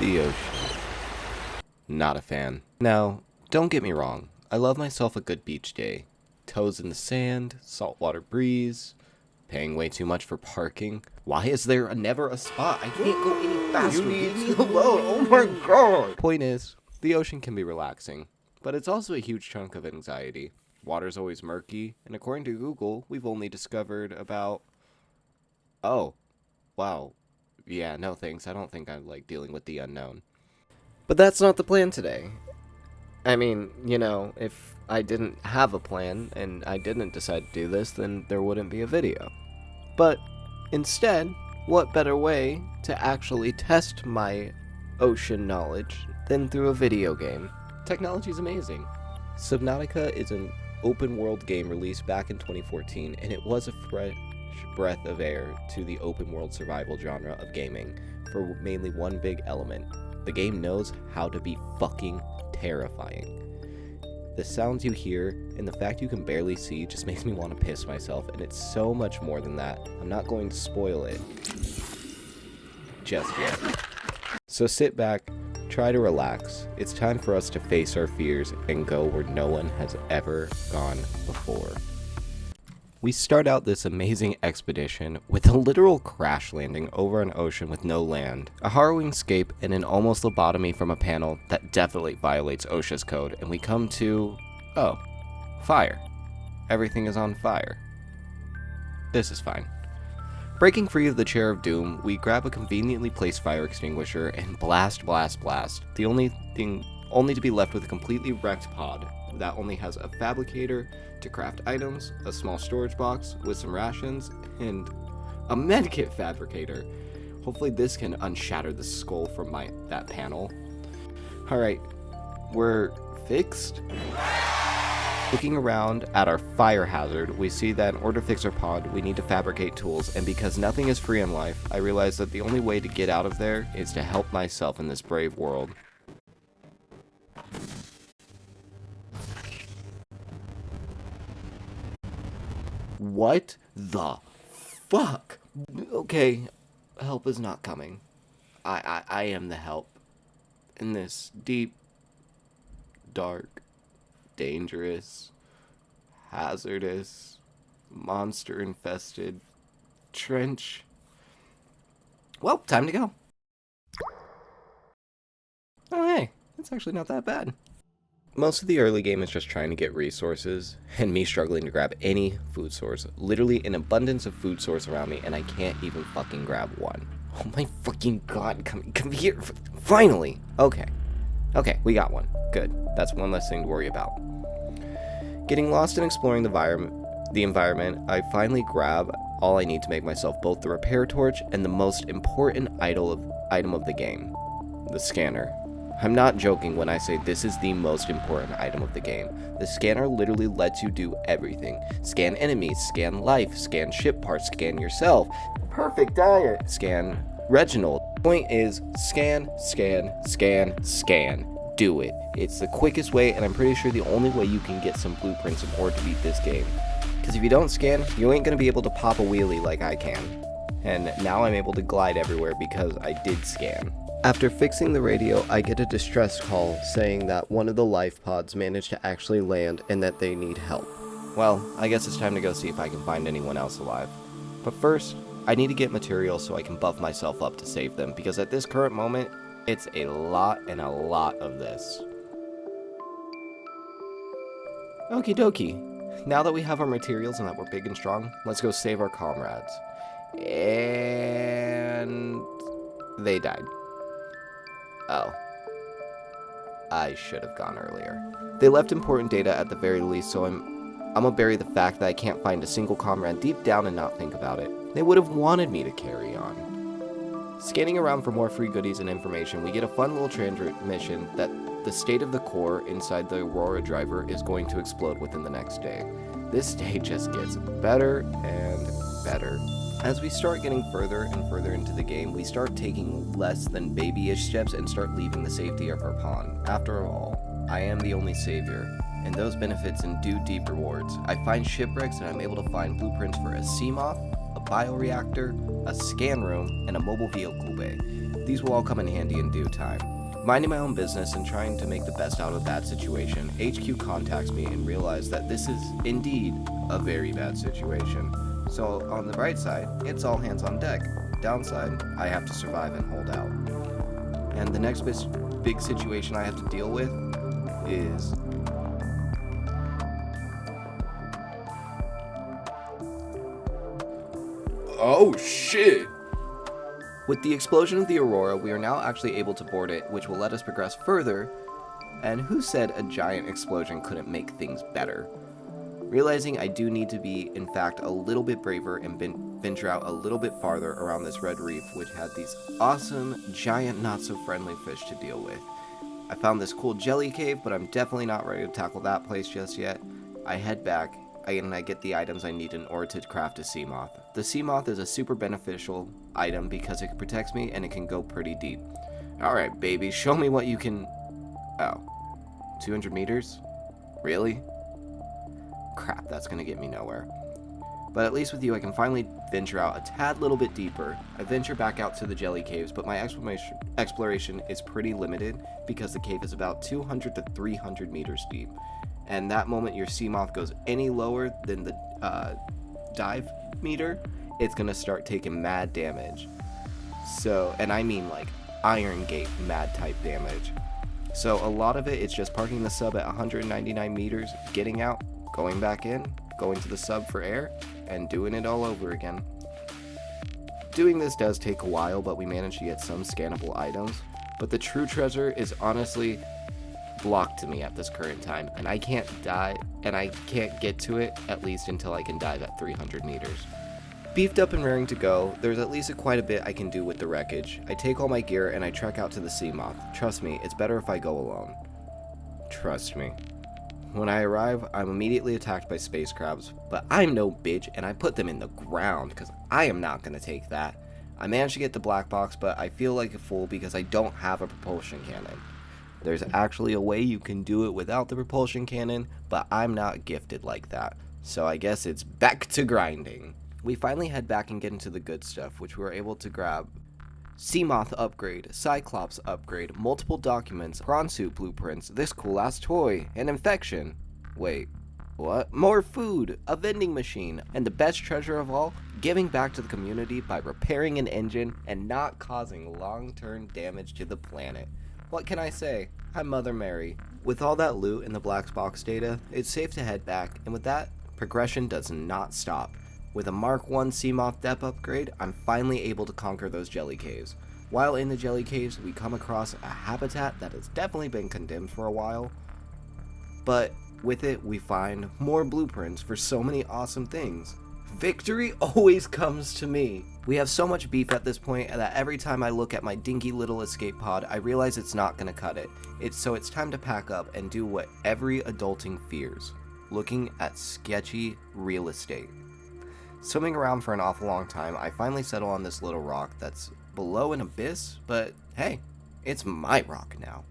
The ocean. Not a fan. Now, don't get me wrong. I love myself a good beach day. Toes in the sand, saltwater breeze, paying way too much for parking. Why is there never a spot? I can't go any faster. Leave me alone. Oh my god. Point is, the ocean can be relaxing, but it's also a huge chunk of anxiety. Water's always murky, and according to Google, we've only discovered about... Oh, wow. Yeah, no thanks. I don't think I like dealing with the unknown. But that's not the plan today. I mean, you know, if I didn't have a plan and I didn't decide to do this, then there wouldn't be a video. But instead, what better way to actually test my ocean knowledge than through a video game? Technology's amazing. Subnautica is an open world game released back in 2014, and it was a fresh breath of air to the open world survival genre of gaming for mainly one big element. The game knows how to be fucking terrifying. The sounds you hear and the fact you can barely see just makes me want to piss myself, and it's so much more than that. I'm not going to spoil it just yet. So sit back, try to relax. It's time for us to face our fears and go where no one has ever gone before. We start out this amazing expedition with a literal crash landing over an ocean with no land, a harrowing escape, and an almost lobotomy from a panel that definitely violates OSHA's code, and we come to... oh, fire. Everything is on fire. This is fine. Breaking free of the chair of doom, we grab a conveniently placed fire extinguisher and blast. The only to be left with a completely wrecked pod that only has a fabricator to craft items, a small storage box with some rations, and a medkit fabricator. Hopefully this can unshatter the skull from that panel. Alright, we're fixed? Looking around at our fire hazard, we see that in order to fix our pod, we need to fabricate tools, and because nothing is free in life, I realize that the only way to get out of there is to help myself in this brave world. What the fuck? Okay, help is not coming. I am the help. In this deep, dark, dangerous, hazardous, monster-infested trench. Well, time to go. Oh hey, it's actually not that bad. Most of the early game is just trying to get resources, and me struggling to grab any food source. Literally an abundance of food source around me, and I can't even fucking grab one. Oh my fucking god, come here, finally! Okay, we got one. Good, that's one less thing to worry about. Getting lost in exploring the environment, I finally grab all I need to make myself both the repair torch and the most important item of the game, the scanner. I'm not joking when I say this is the most important item of the game. The scanner literally lets you do everything. Scan enemies, scan life, scan ship parts, scan yourself. Perfect diet. Scan Reginald. Point is, scan. Do it. It's the quickest way, and I'm pretty sure the only way you can get some blueprints in order to beat this game. Because if you don't scan, you ain't going to be able to pop a wheelie like I can. And now I'm able to glide everywhere because I did scan. After fixing the radio, I get a distress call saying that one of the life pods managed to actually land and that they need help. Well, I guess it's time to go see if I can find anyone else alive. But first, I need to get materials so I can buff myself up to save them, because at this current moment, it's a lot of this. Okie dokie. Now that we have our materials and that we're big and strong, let's go save our comrades. And... they died. Oh. I should have gone earlier. They left important data at the very least, so I'm gonna bury the fact that I can't find a single comrade deep down and not think about it. They would have wanted me to carry on. Scanning around for more free goodies and information, we get a fun little transmission that the state of the core inside the Aurora driver is going to explode within the next day. This day just gets better and better. As we start getting further and further into the game, we start taking less than babyish steps and start leaving the safety of our pond. After all, I am the only savior, and those benefits endue deep rewards. I find shipwrecks and I'm able to find blueprints for a sea moth, a bioreactor, a scan room, and a mobile vehicle bay. These will all come in handy in due time. Minding my own business and trying to make the best out of a bad situation, HQ contacts me and realizes that this is indeed a very bad situation. So on the bright side, it's all hands on deck. Downside, I have to survive and hold out. And the next big situation I have to deal with is oh shit! With the explosion of the Aurora, we are now actually able to board it, which will let us progress further. And who said a giant explosion couldn't make things better? Realizing I do need to be, in fact, a little bit braver and venture out a little bit farther around this red reef, which had these awesome, giant, not-so-friendly fish to deal with. I found this cool jelly cave, but I'm definitely not ready to tackle that place just yet. I head back, and I get the items I need in order to craft a sea moth. The sea moth is a super beneficial item because it protects me and it can go pretty deep. Alright, baby, show me what you can... Oh. 200 meters? Really? Crap, that's gonna get me nowhere. But at least with you, I can finally venture out a tad little bit deeper. I venture back out to the jelly caves, but my exploration is pretty limited because the cave is about 200 to 300 meters deep. And that moment your sea moth goes any lower than the dive meter, it's gonna start taking mad damage. So, and I mean like Iron Gate mad type damage. So a lot of it, it's just parking the sub at 199 meters, getting out, going back in, going to the sub for air, and doing it all over again. Doing this does take a while, but we managed to get some scannable items. But the true treasure is honestly blocked to me at this current time, and I can't dive, and I can't get to it at least until I can dive at 300 meters. Beefed up and raring to go, there's at least quite a bit I can do with the wreckage. I take all my gear and I trek out to the sea moth. Trust me, it's better if I go alone. Trust me. When I arrive, I'm immediately attacked by space crabs, but I'm no bitch and I put them in the ground because I am not going to take that. I managed to get the black box, but I feel like a fool because I don't have a propulsion cannon. There's actually a way you can do it without the propulsion cannon, but I'm not gifted like that. So I guess it's back to grinding. We finally head back and get into the good stuff, which we were able to grab. Seamoth upgrade, Cyclops upgrade, multiple documents, prawn suit blueprints, this cool ass toy, an infection. Wait, what? More food, a vending machine, and the best treasure of all, giving back to the community by repairing an engine and not causing long-term damage to the planet. What can I say? I'm Mother Mary. With all that loot and the black box data, it's safe to head back, and with that, progression does not stop. With a Mark 1 Seamoth depth upgrade, I'm finally able to conquer those jelly caves. While in the jelly caves, we come across a habitat that has definitely been condemned for a while, but with it, we find more blueprints for so many awesome things. Victory always comes to me. We have so much beef at this point that every time I look at my dinky little escape pod, I realize it's not gonna cut it. So it's time to pack up and do what every adulting fears, looking at sketchy real estate. Swimming around for an awful long time, I finally settle on this little rock that's below an abyss, but hey, it's my rock now.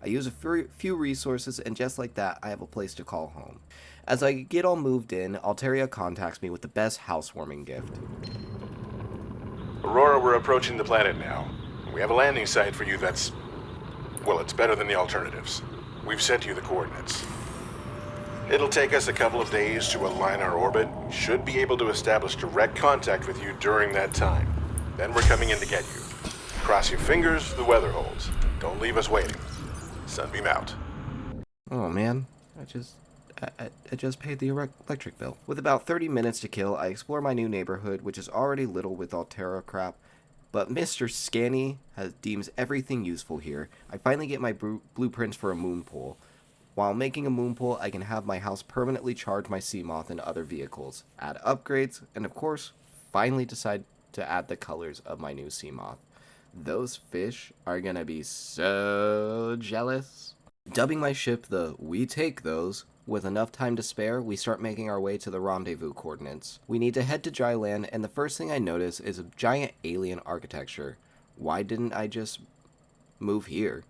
I use a few resources, and just like that, I have a place to call home. As I get all moved in, Alterra contacts me with the best housewarming gift. Aurora, we're approaching the planet now. We have a landing site for you that's... well, it's better than the alternatives. We've sent you the coordinates. It'll take us a couple of days to align our orbit. Should be able to establish direct contact with you during that time. Then we're coming in to get you. Cross your fingers, the weather holds. Don't leave us waiting. Sunbeam out. Oh man, I just paid the electric bill. With about 30 minutes to kill, I explore my new neighborhood, which is already little with Alterra crap, but Mr. Scanny deems everything useful here. I finally get my blueprints for a moon pool. While making a moon pool, I can have my house permanently charge my Seamoth and other vehicles, add upgrades, and of course, finally decide to add the colors of my new Seamoth. Those fish are gonna be so jealous. Dubbing my ship the We Take Those, with enough time to spare, we start making our way to the rendezvous coordinates. We need to head to dry land, and the first thing I notice is a giant alien architecture. Why didn't I just move here?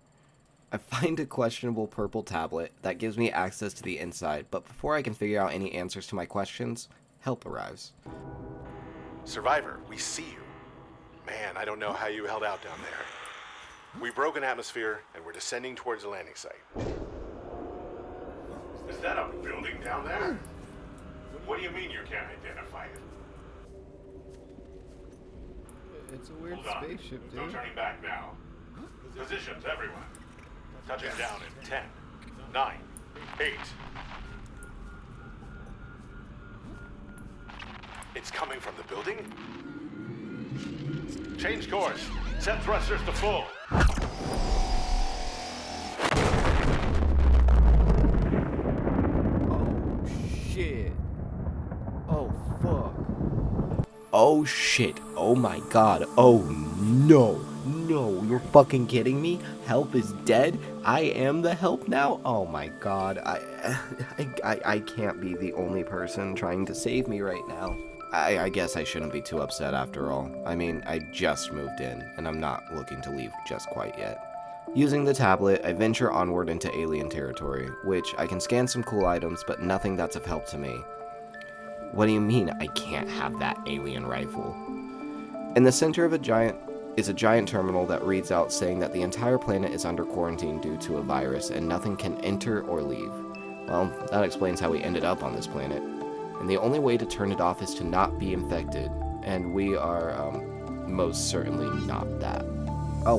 I find a questionable purple tablet that gives me access to the inside, but before I can figure out any answers to my questions, help arrives. Survivor, we see you. Man, I don't know how you held out down there. We've broken atmosphere, and we're descending towards the landing site. Is that a building down there? What do you mean you can't identify it? It's a weird Hold on. spaceship, dude. No turning back now. Positions, everyone. Touching down in 10, 9, 8. It's coming from the building? Change course. Set thrusters to full. Oh, shit. Oh, fuck. Oh shit, oh my god, oh no, no, you're fucking kidding me? Help is dead? I am the help now? Oh my god, I can't be the only person trying to save me right now. I guess I shouldn't be too upset after all. I mean, I just moved in, and I'm not looking to leave just quite yet. Using the tablet, I venture onward into alien territory, which I can scan some cool items, but nothing that's of help to me. What do you mean I can't have that alien rifle? In the center of a giant terminal that reads out saying that the entire planet is under quarantine due to a virus and nothing can enter or leave. Well, that explains how we ended up on this planet. And the only way to turn it off is to not be infected, and we are, most certainly not that. Oh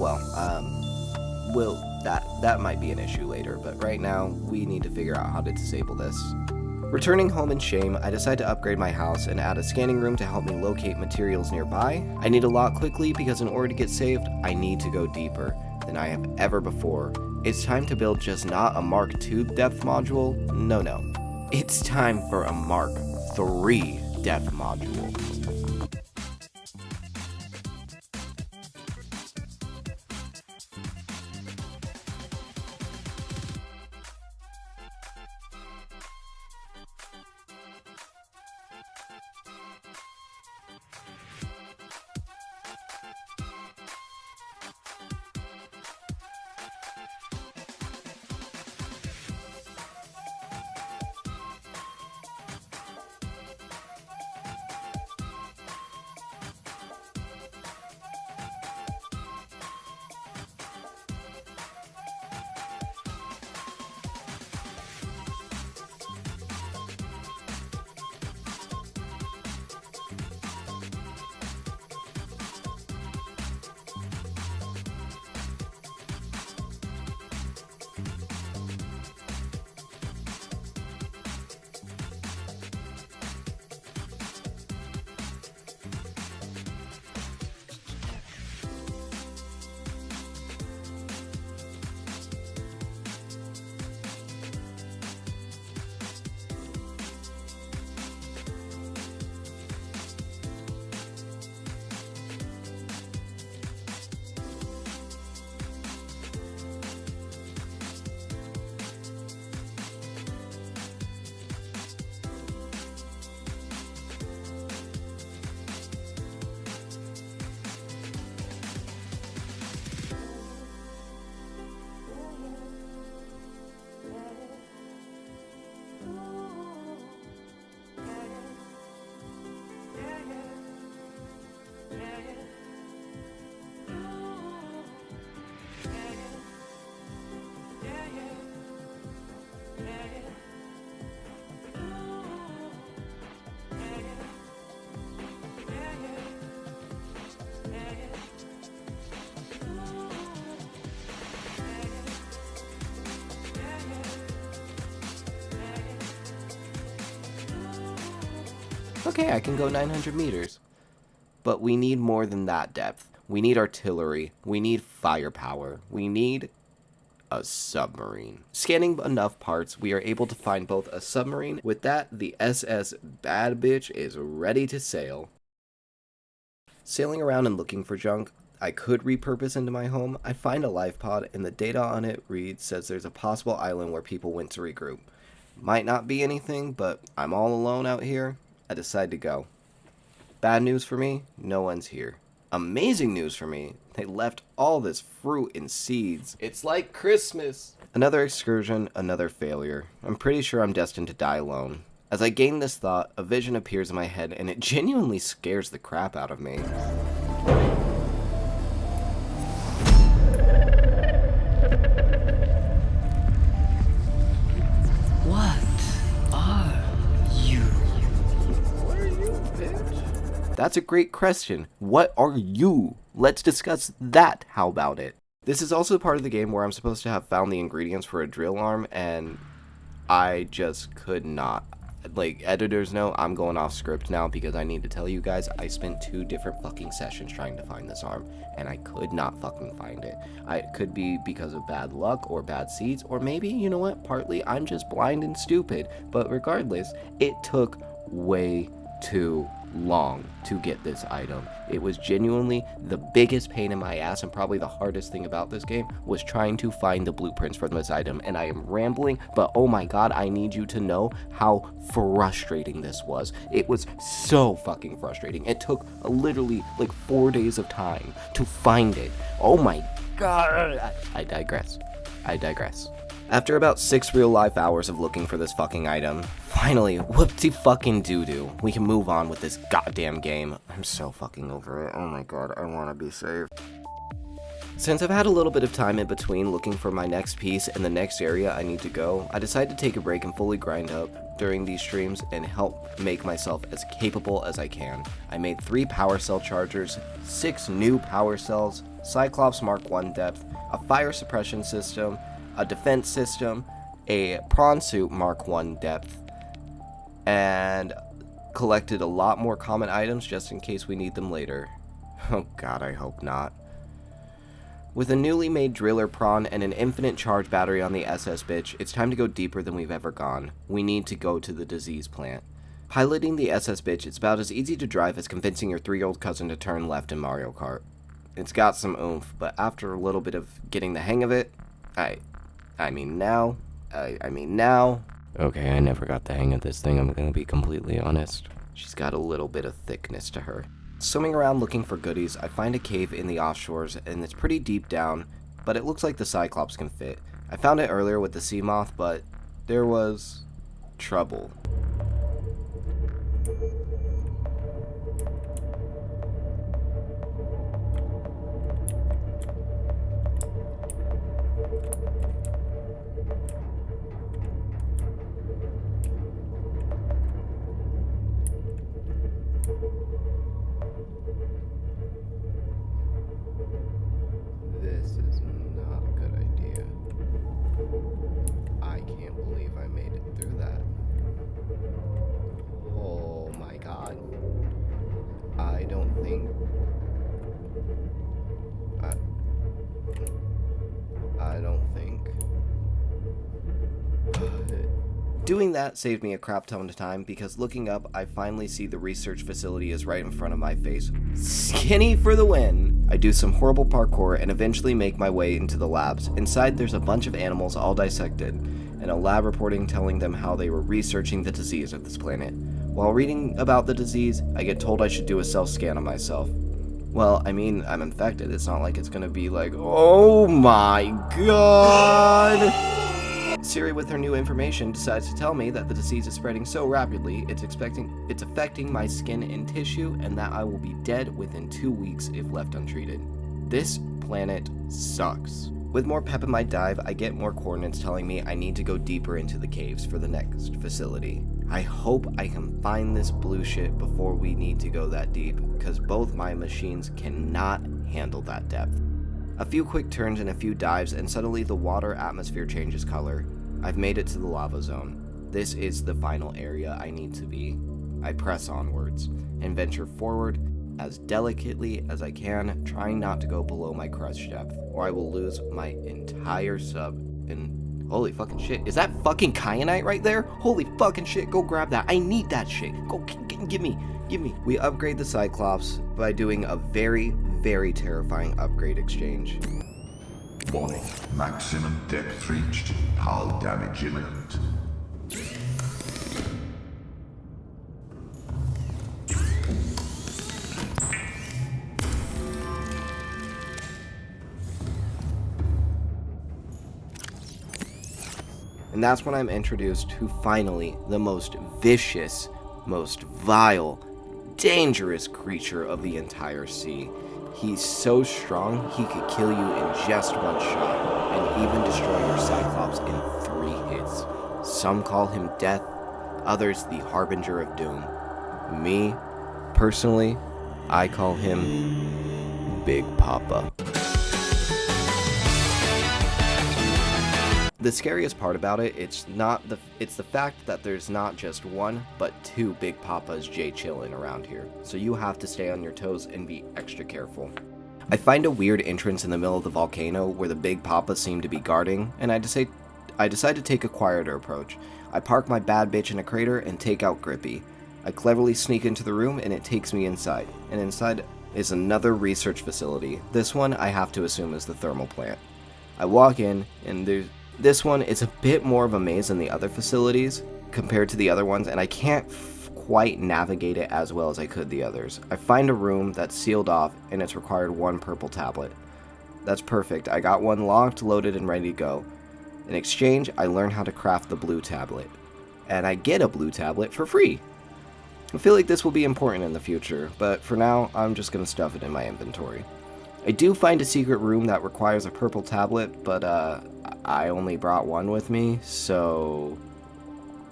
well, that might be an issue later, but right now, we need to figure out how to disable this. Returning home in shame, I decide to upgrade my house and add a scanning room to help me locate materials nearby. I need to lock quickly because in order to get saved, I need to go deeper than I have ever before. It's time to build just not a Mark II depth module, no. It's time for a Mark III depth module. Okay, I can go 900 meters. But we need more than that depth. We need artillery. We need firepower. We need a submarine. Scanning enough parts, we are able to find both a submarine. With that, the SS Bad Bitch is ready to sail. Sailing around and looking for junk I could repurpose into my home, I find a life pod and the data on it says there's a possible island where people went to regroup. Might not be anything, but I'm all alone out here. I decide to go. Bad news for me, no one's here. Amazing news for me, they left all this fruit and seeds. It's like Christmas. Another excursion, another failure. I'm pretty sure I'm destined to die alone. As I gain this thought, a vision appears in my head and it genuinely scares the crap out of me. That's a great question. What are you? Let's discuss that. How about it? This is also part of the game where I'm supposed to have found the ingredients for a drill arm, and I just could not. Like, editors know I'm going off script now because I need to tell you guys I spent 2 different fucking sessions trying to find this arm, and I could not fucking find it. It could be because of bad luck or bad seeds, or maybe, you know what, partly I'm just blind and stupid. But regardless, it took way too long to get this item. It was genuinely the biggest pain in my ass, and probably the hardest thing about this game was trying to find the blueprints for this item. And I am rambling, but oh my god, I need you to know how frustrating this was. It was so fucking frustrating. It took literally like 4 days of time to find it. Oh my god. I digress. After about 6 real life hours of looking for this fucking item, finally, whoopsie fucking doo-doo, we can move on with this goddamn game. I'm so fucking over it. Oh my god, I wanna be saved. Since I've had a little bit of time in between looking for my next piece and the next area I need to go, I decided to take a break and fully grind up during these streams and help make myself as capable as I can. I made 3 power cell chargers, 6 new power cells, Cyclops Mark 1 depth, a fire suppression system, a defense system, a prawn suit Mark 1 depth, and collected a lot more common items just in case we need them later. Oh god, I hope not. With a newly made driller prawn and an infinite charge battery on the SS bitch, it's time to go deeper than we've ever gone. We need to go to the disease plant. Piloting the SS bitch, it's about as easy to drive as convincing your 3-year-old cousin to turn left in Mario Kart. It's got some oomph, but after a little bit of getting the hang of it, I mean now. Okay, I never got the hang of this thing, I'm gonna be completely honest. She's got a little bit of thickness to her. Swimming around looking for goodies, I find a cave in the offshores, and it's pretty deep down, but it looks like the Cyclops can fit. I found it earlier with the sea moth, but there was trouble. This is not a good idea. I can't believe I made it through that. Oh my god. I don't think... I don't think... Doing that saved me a crap ton of time because looking up, I finally see the research facility is right in front of my face. Skinny for the win! I do some horrible parkour and eventually make my way into the labs. Inside there's a bunch of animals all dissected, and a lab reporting telling them how they were researching the disease of this planet. While reading about the disease, I get told I should do a self-scan on myself. Well, I mean, I'm infected. It's not like it's gonna be like, oh my god! Siri, with her new information, decides to tell me that the disease is spreading so rapidly, it's affecting my skin and tissue, and that I will be dead within 2 weeks if left untreated. This planet sucks. With more pep in my dive, I get more coordinates telling me I need to go deeper into the caves for the next facility. I hope I can find this blue shit before we need to go that deep, because both my machines cannot handle that depth. A few quick turns and a few dives, and suddenly the water atmosphere changes color. I've made it to the lava zone. This is the final area I need to be. I press onwards and venture forward as delicately as I can, trying not to go below my crush depth, or I will lose my entire sub. And holy fucking shit, is that fucking kyanite right there? Holy fucking shit, go grab that. I need that shit. Go, give me. We upgrade the Cyclops by doing a very, very terrifying upgrade exchange. Warning, maximum depth reached, hull damage imminent. And that's when I'm introduced to finally the most vicious, most vile, dangerous creature of the entire sea. He's so strong, he could kill you in just one shot, and even destroy your Cyclops in 3 hits. Some call him Death, others the Harbinger of Doom. Me, Personally, I call him Big Papa. The scariest part about it, it's the fact that there's not just one, but two Big Papas J chillin' around here. So you have to stay on your toes and be extra careful. I find a weird entrance in the middle of the volcano where the Big Papas seem to be guarding, and I decide to take a quieter approach. I park my bad bitch in a crater and take out Grippy. I cleverly sneak into the room and it takes me inside. And inside is another research facility. This one I have to assume is the thermal plant. I walk in and this one is a bit more of a maze than the other facilities compared to the other ones, and I can't quite navigate it as well as I could the others. I find a room that's sealed off and it's required one purple tablet. That's perfect. I got one locked, loaded, and ready to go. In exchange, I learn how to craft the blue tablet. And I get a blue tablet for free. I feel like this will be important in the future, but for now, I'm just going to stuff it in my inventory. I do find a secret room that requires a purple tablet, but I only brought one with me, so...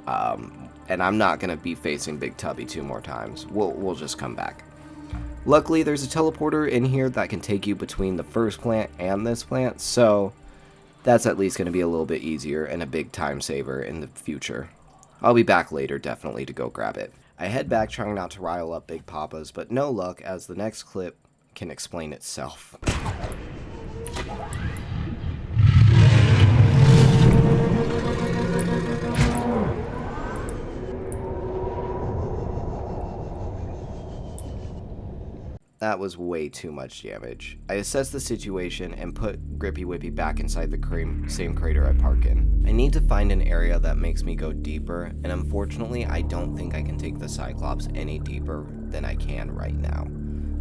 and I'm not going to be facing Big Tubby 2 more times. We'll just come back. Luckily, there's a teleporter in here that can take you between the first plant and this plant, so that's at least going to be a little bit easier and a big time saver in the future. I'll be back later, definitely, to go grab it. I head back trying not to rile up Big Papas, but no luck as the next clip can explain itself. That was way too much damage. I assess the situation and put Grippy Whippy back inside the same crater I park in. I need to find an area that makes me go deeper, and unfortunately I don't think I can take the Cyclops any deeper than I can right now.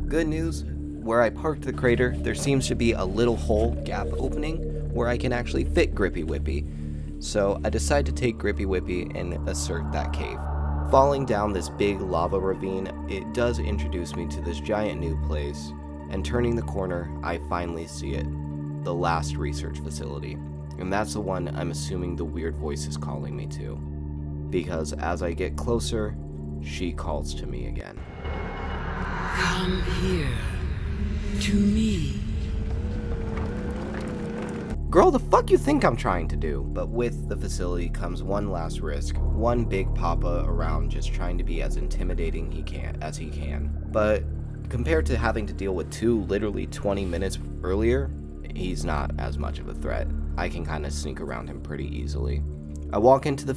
Good news, where I parked the crater, there seems to be a little hole gap opening where I can actually fit Grippy Whippy. So I decide to take Grippy Whippy and assert that cave. Falling down this big lava ravine, it does introduce me to this giant new place, and turning the corner, I finally see it, the last research facility, and that's the one I'm assuming the weird voice is calling me to, because as I get closer, she calls to me again. Come here, to me. Girl, the fuck you think I'm trying to do? But with the facility comes one last risk. One Big Papa around just trying to be as intimidating as he can. But compared to having to deal with two literally 20 minutes earlier, he's not as much of a threat. I can kind of sneak around him pretty easily. I walk into the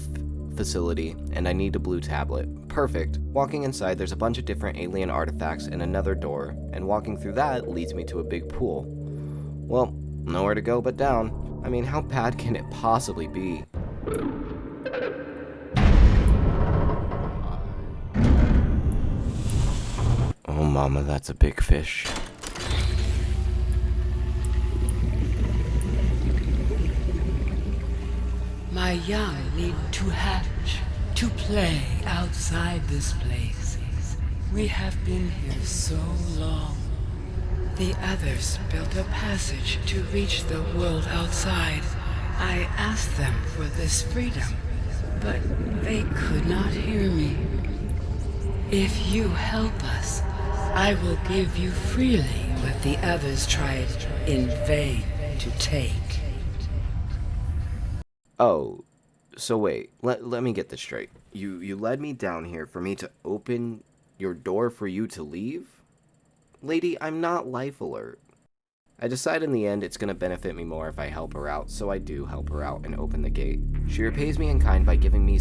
facility and I need a blue tablet. Perfect. Walking inside, there's a bunch of different alien artifacts and another door, and walking through that leads me to a big pool. Well, nowhere to go but down. I mean, how bad can it possibly be? Oh mama, that's a big fish. My young need to hatch, to play outside this place. We have been here so long. The others built a passage to reach the world outside. I asked them for this freedom, but they could not hear me. If you help us, I will give you freely what the others tried in vain to take. Oh, so wait, let me get this straight. You led me down here for me to open your door for you to leave? Lady, I'm not Life Alert. I decide in the end it's going to benefit me more if I help her out, so I do help her out and open the gate. She repays me in kind by giving me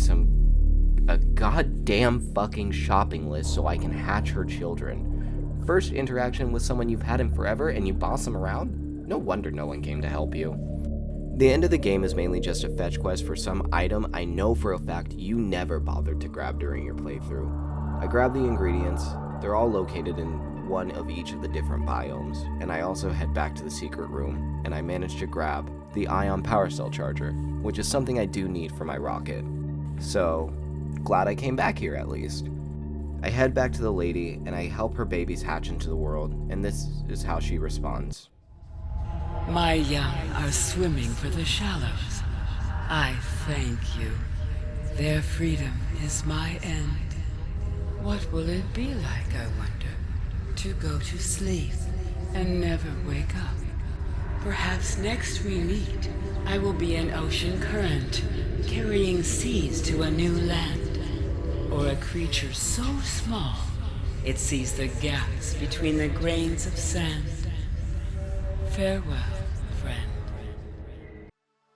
a goddamn fucking shopping list so I can hatch her children. First interaction with someone you've had in forever and you boss them around? No wonder no one came to help you. The end of the game is mainly just a fetch quest for some item I know for a fact you never bothered to grab during your playthrough. I grab the ingredients, they're all located in one of each of the different biomes, and I also head back to the secret room, and I manage to grab the ion power cell charger, which is something I do need for my rocket. So, glad I came back here at least. I head back to the lady, and I help her babies hatch into the world, and this is how she responds. My young are swimming for the shallows. I thank you. Their freedom is my end. What will it be like, I wonder, to go to sleep and never wake up? Perhaps next we meet, I will be an ocean current, carrying seas to a new land, or a creature so small it sees the gaps between the grains of sand. Farewell, friend.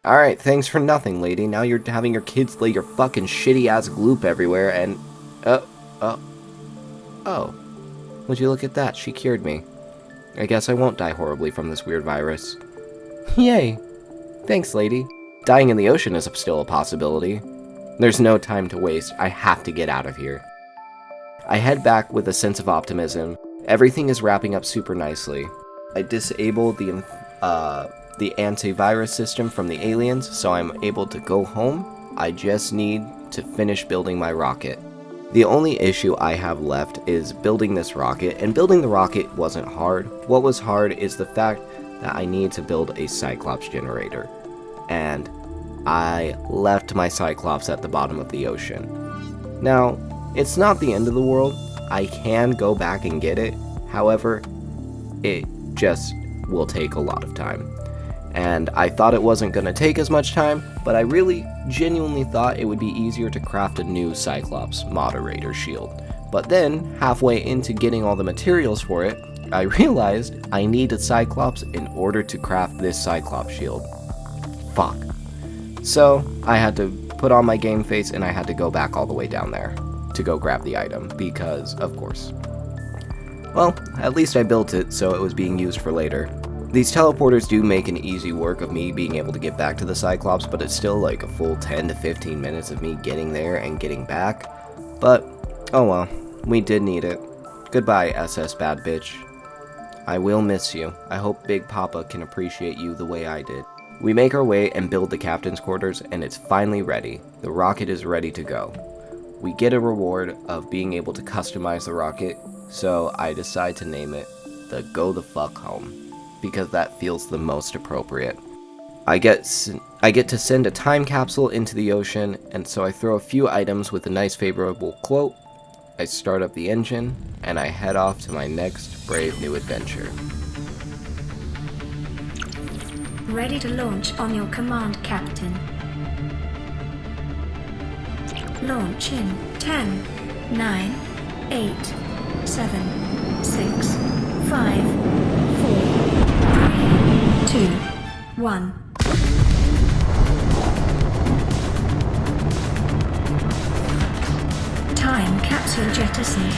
Alright, thanks for nothing, lady. Now you're having your kids lay your fucking shitty-ass gloop everywhere, and... Oh. Would you look at that? She cured me. I guess I won't die horribly from this weird virus. Yay! Thanks, lady. Dying in the ocean is still a possibility. There's no time to waste. I have to get out of here. I head back with a sense of optimism. Everything is wrapping up super nicely. I disabled the antivirus system from the aliens, so I'm able to go home. I just need to finish building my rocket. The only issue I have left is building this rocket, and building the rocket wasn't hard. What was hard is the fact that I need to build a Cyclops generator. And I left my Cyclops at the bottom of the ocean. Now, it's not the end of the world. I can go back and get it. However, it just will take a lot of time. And I thought it wasn't going to take as much time, but I really genuinely thought it would be easier to craft a new Cyclops moderator shield. But then, halfway into getting all the materials for it, I realized I needed Cyclops in order to craft this Cyclops shield. Fuck. So, I had to put on my game face and I had to go back all the way down there to go grab the item, because, of course. Well, at least I built it, so it was being used for later. These teleporters do make an easy work of me being able to get back to the Cyclops, but it's still like a full 10 to 15 minutes of me getting there and getting back. But, oh well, we did need it. Goodbye, SS Bad Bitch. I will miss you. I hope Big Papa can appreciate you the way I did. We make our way and build the captain's quarters, and it's finally ready. The rocket is ready to go. We get a reward of being able to customize the rocket, so I decide to name it the Go the Fuck Home, because that feels the most appropriate. I get to send a time capsule into the ocean, and so I throw a few items with a nice favorable quote. I start up the engine, and I head off to my next brave new adventure. Ready to launch on your command, Captain. Launch in 10, 9, 8, 7, 6, 5, 4, 3, 2, 1. Time capsule jettison.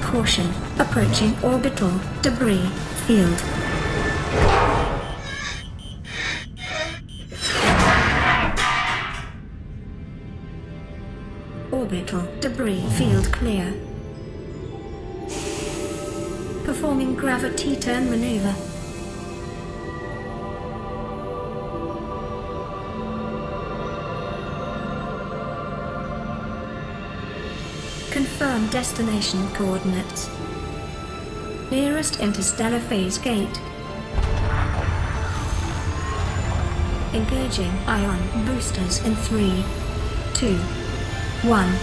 Caution, approaching orbital debris field. Orbital debris field clear. Performing gravity turn maneuver. Confirm destination coordinates. Nearest interstellar phase gate. Engaging ion boosters in 3, 2, 1.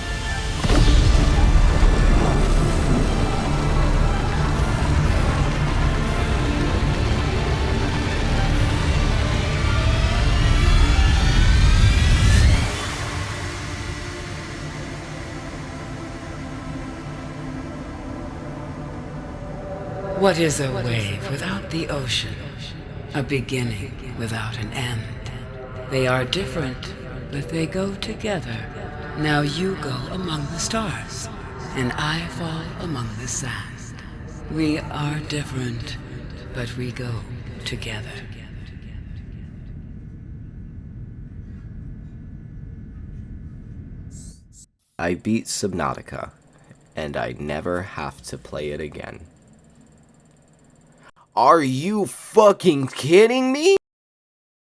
What is a wave without the ocean? A beginning without an end. They are different, but they go together. Now you go among the stars, and I fall among the sand. We are different, but we go together. I beat Subnautica, and I never have to play it again. Are you fucking kidding me?